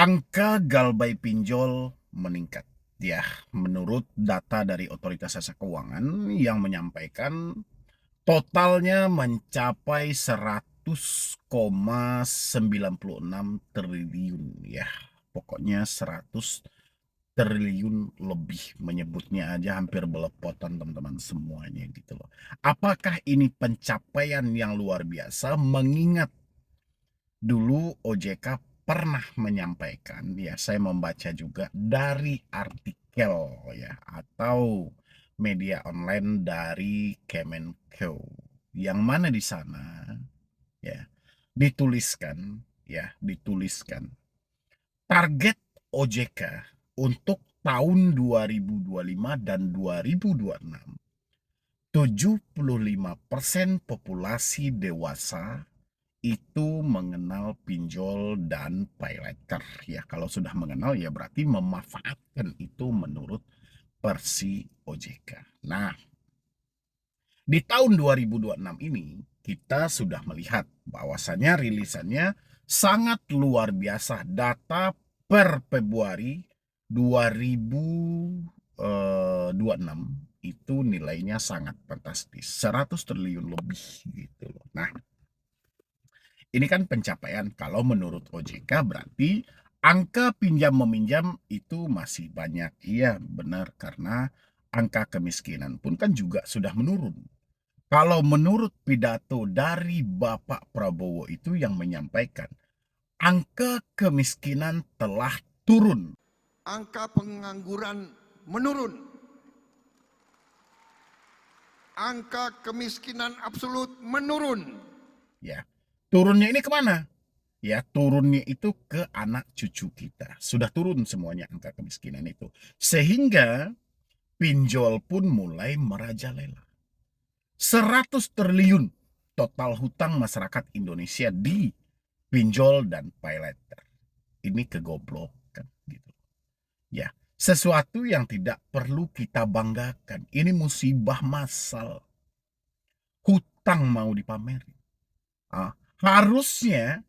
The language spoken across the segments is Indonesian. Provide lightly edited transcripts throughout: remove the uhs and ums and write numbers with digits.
Angka galbay pinjol meningkat. Ya, menurut data dari Otoritas Jasa Keuangan yang menyampaikan totalnya mencapai 100,96 triliun ya. Pokoknya 100 triliun lebih, menyebutnya aja hampir belepotan teman-teman semuanya gitu loh. Apakah ini pencapaian yang luar biasa mengingat dulu OJK pernah menyampaikan, ya saya membaca juga dari artikel ya atau media online dari Kemenko, yang mana di sana ya dituliskan target OJK untuk tahun 2025 dan 2026, 75% populasi dewasa itu mengenal pinjol dan paylater ya. Kalau sudah mengenal ya berarti memanfaatkan itu menurut versi OJK. Nah, di tahun 2026 ini kita sudah melihat bahwasannya rilisannya sangat luar biasa. Data per Februari 2026 itu nilainya sangat fantastis, 100 triliun lebih gitu loh. Nah, ini kan pencapaian. Kalau menurut OJK berarti angka pinjam meminjam itu masih banyak. Iya benar, karena angka kemiskinan pun kan juga sudah menurun. Kalau menurut pidato dari Bapak Prabowo itu yang menyampaikan, angka kemiskinan telah turun. Angka pengangguran menurun. Angka kemiskinan absolut menurun. Ya, turunnya ini kemana? Ya, turunnya itu ke anak cucu kita. Sudah turun semuanya angka kemiskinan itu. Sehingga pinjol pun mulai merajalela. 100 triliun total hutang masyarakat Indonesia di pinjol dan paylater. Ini kegoblokan gitu. Ya, sesuatu yang tidak perlu kita banggakan. Ini musibah massal. Hutang mau dipamerin. Harusnya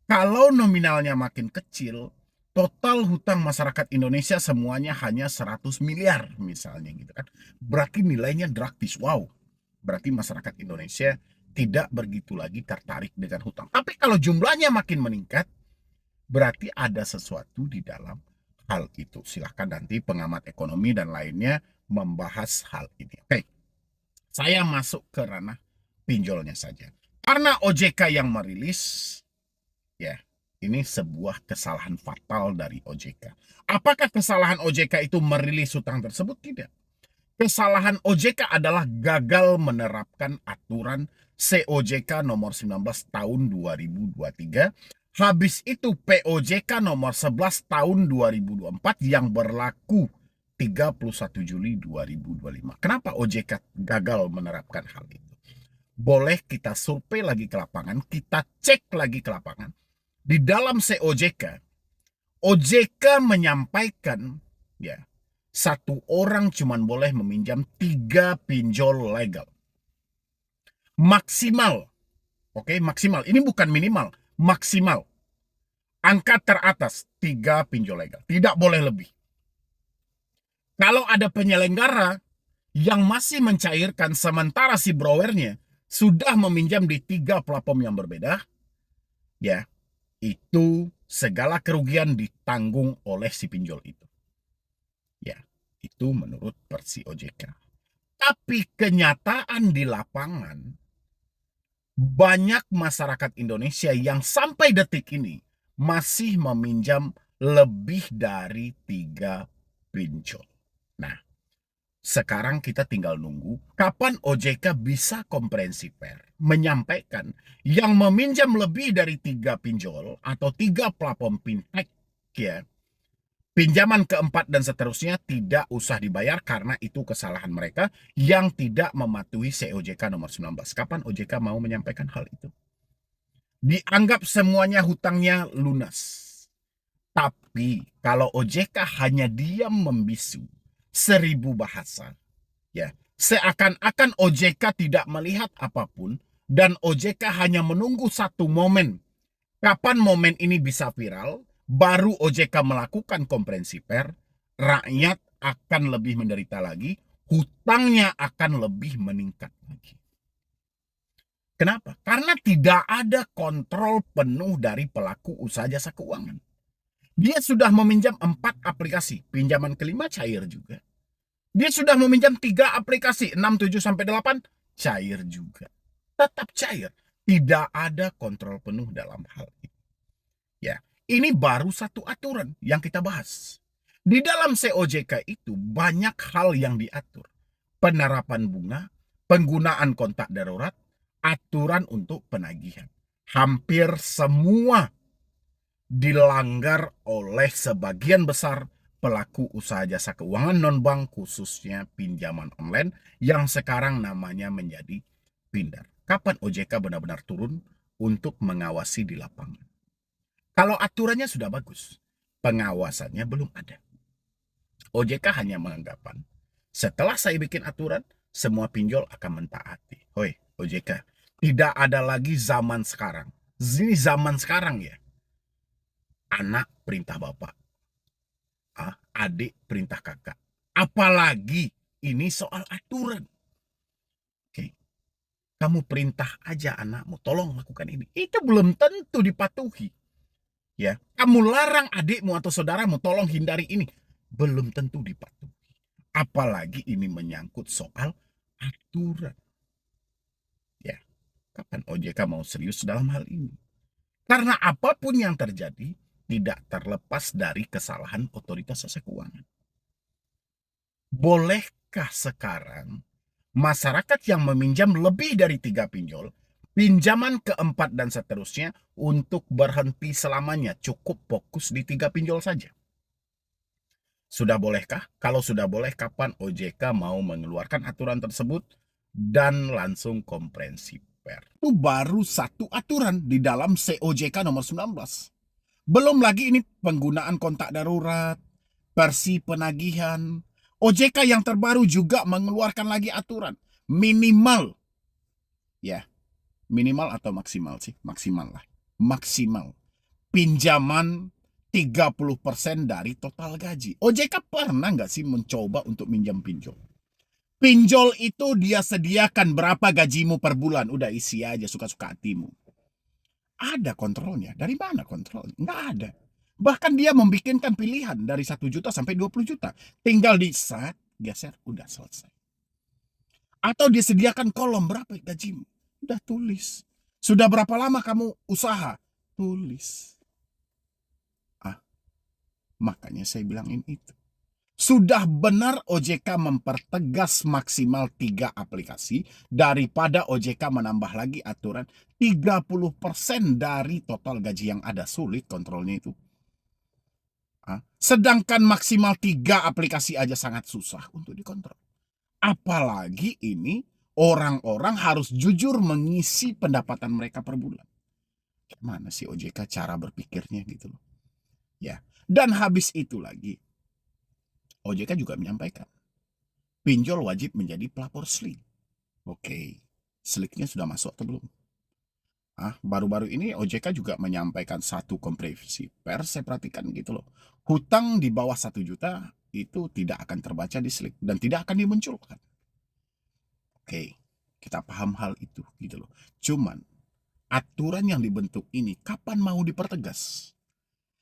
kalau nominalnya makin kecil, total hutang masyarakat Indonesia semuanya hanya 100 miliar misalnya gitu kan. Berarti nilainya drastis. Wow. Berarti masyarakat Indonesia tidak begitu lagi tertarik dengan hutang. Tapi kalau jumlahnya makin meningkat, berarti ada sesuatu di dalam hal itu. Silahkan nanti pengamat ekonomi dan lainnya membahas hal ini. Oke, saya masuk ke ranah pinjolnya saja. Karena OJK yang merilis, ya ini sebuah kesalahan fatal dari OJK. Apakah kesalahan OJK itu merilis hutang tersebut? Tidak. Kesalahan OJK adalah gagal menerapkan aturan COJK nomor 19 tahun 2023. Habis itu POJK nomor 11 tahun 2024 yang berlaku 31 Juli 2025. Kenapa OJK gagal menerapkan hal itu? Boleh kita survei lagi ke lapangan, kita cek lagi ke lapangan. Di dalam COJK, OJK menyampaikan ya, satu orang cuma boleh meminjam 3 pinjol legal. Maksimal. Oke, maksimal. Ini bukan minimal, maksimal. Angka teratas 3 pinjol legal. Tidak boleh lebih. Kalau ada penyelenggara yang masih mencairkan sementara si browernya sudah meminjam di 3 platform yang berbeda, ya, itu segala kerugian ditanggung oleh si pinjol itu. Ya, itu menurut versi OJK. Tapi kenyataan di lapangan, banyak masyarakat Indonesia yang sampai detik ini masih meminjam lebih dari 3 pinjol. Nah, sekarang kita tinggal nunggu kapan OJK bisa komprehensi pers menyampaikan yang meminjam lebih dari 3 pinjol atau 3 platform fintech ya, pinjaman keempat dan seterusnya tidak usah dibayar karena itu kesalahan mereka yang tidak mematuhi COJK nomor 19. Kapan OJK mau menyampaikan hal itu? Dianggap semuanya hutangnya lunas. Tapi kalau OJK hanya diam membisu 1000 bahasa, ya seakan-akan OJK tidak melihat apapun dan OJK hanya menunggu satu momen. Kapan momen ini bisa viral? baru OJK melakukan konferensi pers, rakyat akan lebih menderita lagi, hutangnya akan lebih meningkat lagi. Kenapa? Karena tidak ada kontrol penuh dari pelaku usaha jasa keuangan. Dia sudah meminjam 4 aplikasi, pinjaman kelima cair juga. Dia sudah meminjam 3 aplikasi, 6, 7, sampai 8, cair juga. Tetap cair. Tidak ada kontrol penuh dalam hal ini. Ya, ini baru satu aturan yang kita bahas. Di dalam COJK itu banyak hal yang diatur. Penerapan bunga, penggunaan kontak darurat, aturan untuk penagihan. Hampir semua dilanggar oleh sebagian besar pelaku usaha jasa keuangan non-bank, khususnya pinjaman online yang sekarang namanya menjadi Pindar. Kapan OJK benar-benar turun untuk mengawasi di lapangan? Kalau aturannya sudah bagus, pengawasannya belum ada. OJK hanya menganggapan, setelah saya bikin aturan, semua pinjol akan mentaati. Hoi, OJK, tidak ada lagi zaman sekarang. Ini zaman sekarang ya. Anak perintah bapak, adik perintah kakak. Apalagi ini soal aturan. Oke, kamu perintah aja anakmu, tolong lakukan ini. Itu belum tentu dipatuhi. Ya, kamu larang adikmu atau saudaramu, tolong hindari ini. Belum tentu dipatuhi. Apalagi ini menyangkut soal aturan. Ya, kapan OJK mau serius dalam hal ini? Karena apapun yang terjadi tidak terlepas dari kesalahan otoritas jasa keuangan. Bolehkah sekarang masyarakat yang meminjam lebih dari 3 pinjol, pinjaman keempat dan seterusnya, untuk berhenti selamanya, cukup fokus di 3 pinjol saja? Sudah bolehkah? Kalau sudah boleh, kapan OJK mau mengeluarkan aturan tersebut dan langsung konferensi pers? Itu baru satu aturan di dalam COJK nomor 19. Belum lagi ini penggunaan kontak darurat, versi penagihan. OJK yang terbaru juga mengeluarkan lagi aturan minimal. Ya, minimal atau maksimal sih? Maksimal lah. Maksimal. Pinjaman 30% dari total gaji. OJK pernah nggak sih mencoba untuk minjam pinjol? Pinjol itu dia sediakan berapa gajimu per bulan. Udah isi aja suka-suka hatimu. Ada kontrolnya. Dari mana kontrolnya? Nggak ada. Bahkan dia membikinkan pilihan dari 1 juta sampai 20 juta. Tinggal di set, geser, udah selesai. Atau disediakan kolom berapa gajimu. Udah tulis. Sudah berapa lama kamu usaha? Tulis. Makanya saya bilangin itu. Sudah benar OJK mempertegas maksimal 3 aplikasi daripada OJK menambah lagi aturan 30% dari total gaji yang ada. Sulit kontrolnya itu. Sedangkan maksimal 3 aplikasi aja sangat susah untuk dikontrol. Apalagi ini orang-orang harus jujur mengisi pendapatan mereka per bulan. Gimana sih OJK cara berpikirnya gitu loh. Ya. Dan habis itu lagi, OJK juga menyampaikan, pinjol wajib menjadi pelapor SLIK. Oke, SLIK-nya sudah masuk atau belum? Baru-baru ini OJK juga menyampaikan satu konferensi pers, saya perhatikan gitu loh. Hutang di bawah 1 juta itu tidak akan terbaca di SLIK dan tidak akan dimunculkan. Oke, kita paham hal itu gitu loh. Cuman, aturan yang dibentuk ini kapan mau dipertegas?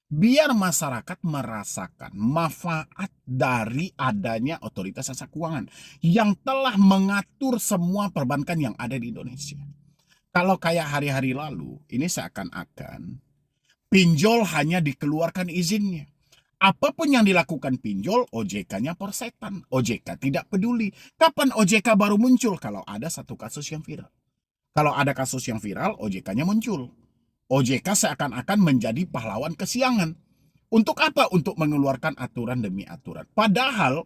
Biar masyarakat merasakan manfaat dari adanya otoritas jasa keuangan yang telah mengatur semua perbankan yang ada di Indonesia. Kalau kayak hari-hari lalu, ini seakan-akan pinjol hanya dikeluarkan izinnya. Apapun yang dilakukan pinjol, OJK-nya persetan. OJK tidak peduli. Kapan OJK baru muncul? Kalau ada satu kasus yang viral. Kalau ada kasus yang viral, OJK-nya muncul. OJK seakan-akan menjadi pahlawan kesiangan. Untuk apa? Untuk mengeluarkan aturan demi aturan. Padahal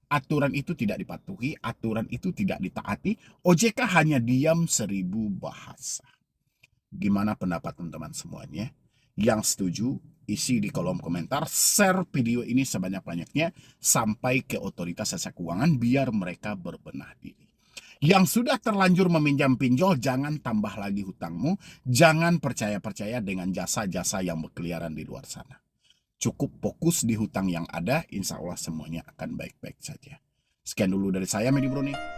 aturan itu tidak dipatuhi, aturan itu tidak ditaati. OJK hanya diam 1000 bahasa. Gimana pendapat teman-teman semuanya? Yang setuju, isi di kolom komentar. Share video ini sebanyak-banyaknya sampai ke otoritas jasa keuangan biar mereka berbenah diri. Yang sudah terlanjur meminjam pinjol, jangan tambah lagi hutangmu. Jangan percaya-percaya dengan jasa-jasa yang berkeliaran di luar sana. Cukup fokus di hutang yang ada, insya Allah semuanya akan baik-baik saja. Sekian dulu dari saya, Medi Broni.